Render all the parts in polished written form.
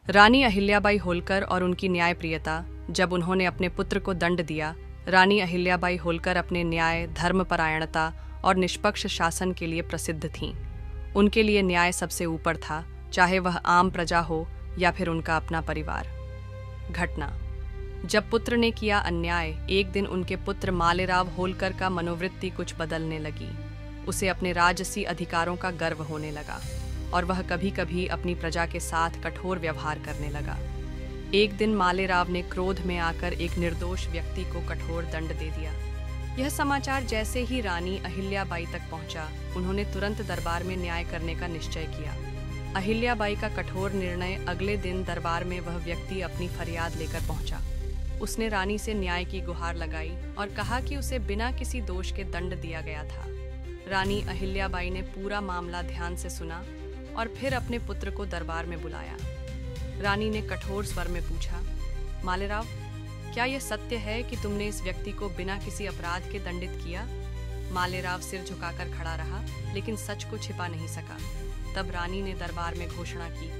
रानी अहिल्याबाई होलकर और उनकी न्यायप्रियता। जब उन्होंने अपने पुत्र को दंड दिया, रानी अहिल्याबाई होलकर अपने न्याय, धर्मपरायणता और निष्पक्ष शासन के लिए प्रसिद्ध थीं। उनके लिए न्याय सबसे ऊपर था, चाहे वह आम प्रजा हो या फिर उनका अपना परिवार। घटना: जब पुत्र ने किया अन्याय, एक दिन उनके पुत्र मालेराव होलकर का मनोवृत्ति कुछ बदलने लगी। उसे अपने राजसी अधिकारों का गर्व होने लगा और वह कभी कभी अपनी प्रजा के साथ कठोर व्यवहार करने लगा। एक दिन मालेराव ने क्रोध में आकर एक निर्दोष व्यक्ति को कठोर दंड दे दिया। यह समाचार जैसे ही रानी अहिल्याबाई तक पहुंचा, उन्होंने तुरंत दरबार में न्याय करने का निश्चय किया। अहिल्याबाई का कठोर निर्णय, अगले दिन दरबार में वह व्यक्ति अपनी फरियाद लेकर पहुंचा। उसने रानी से न्याय की गुहार लगाई और कहा कि उसे बिना किसी दोष के दंड दिया गया था। रानी अहिल्याबाई ने पूरा मामला ध्यान से सुना और फिर अपने पुत्र को दरबार में बुलाया। रानी ने कठोर स्वर में पूछा, मालेराव, क्या यह सत्य है कि तुमने इस व्यक्ति को बिना किसी अपराध के दंडित किया? मालेराव सिर झुकाकर खड़ा रहा, लेकिन सच को छिपा नहीं सका। तब रानी ने दरबार में घोषणा की,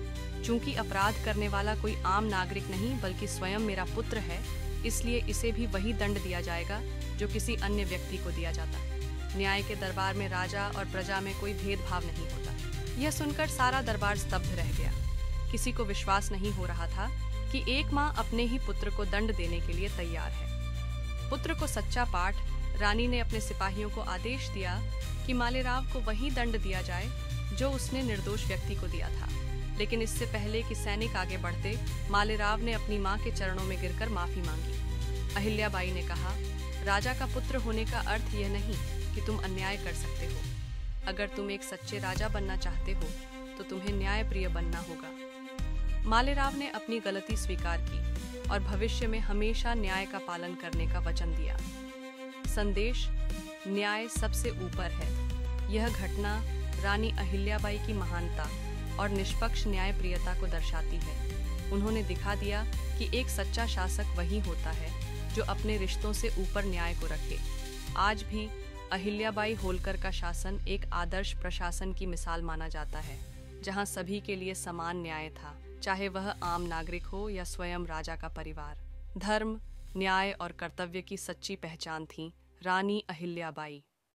चूंकि अपराध करने वाला कोई आम नागरिक नहीं बल्कि स्वयं मेरा पुत्र है, इसलिए इसे भी वही दंड दिया जाएगा जो किसी अन्य व्यक्ति को दिया जाता। न्याय के दरबार में राजा और प्रजा में कोई भेदभाव नहीं होता। यह सुनकर सारा दरबार स्तब्ध रह गया। किसी को विश्वास नहीं हो रहा था कि एक माँ अपने ही पुत्र को दंड देने के लिए तैयार है। पुत्र को सच्चा पाठ, रानी ने अपने सिपाहियों को आदेश दिया कि मालेराव को वही दंड दिया जाए जो उसने निर्दोष व्यक्ति को दिया था। लेकिन इससे पहले कि सैनिक आगे बढ़ते, मालेराव ने अपनी मां के चरणों में गिरकर माफी मांगी। अहिल्याबाई ने कहा, राजा का पुत्र होने का अर्थ यह नहीं कि तुम अन्याय कर सकते हो। अगर तुम एक सच्चे राजा बनना चाहते हो तो तुम्हें न्यायप्रिय बनना होगा। मालेराव ने अपनी गलती स्वीकार की और भविष्य में हमेशा न्याय का पालन करने का वचन दिया। संदेश: न्याय सबसे ऊपर है। यह घटना रानी अहिल्याबाई की महानता और निष्पक्ष न्यायप्रियता को दर्शाती है। उन्होंने दिखा दिया कि एक सच्चा शासक वही होता है जो अपने रिश्तों से ऊपर न्याय को रखे। आज भी अहिल्याबाई होलकर का शासन एक आदर्श प्रशासन की मिसाल माना जाता है, जहां सभी के लिए समान न्याय था, चाहे वह आम नागरिक हो या स्वयं राजा का परिवार। धर्म, न्याय और कर्तव्य की सच्ची पहचान थी रानी अहिल्याबाई।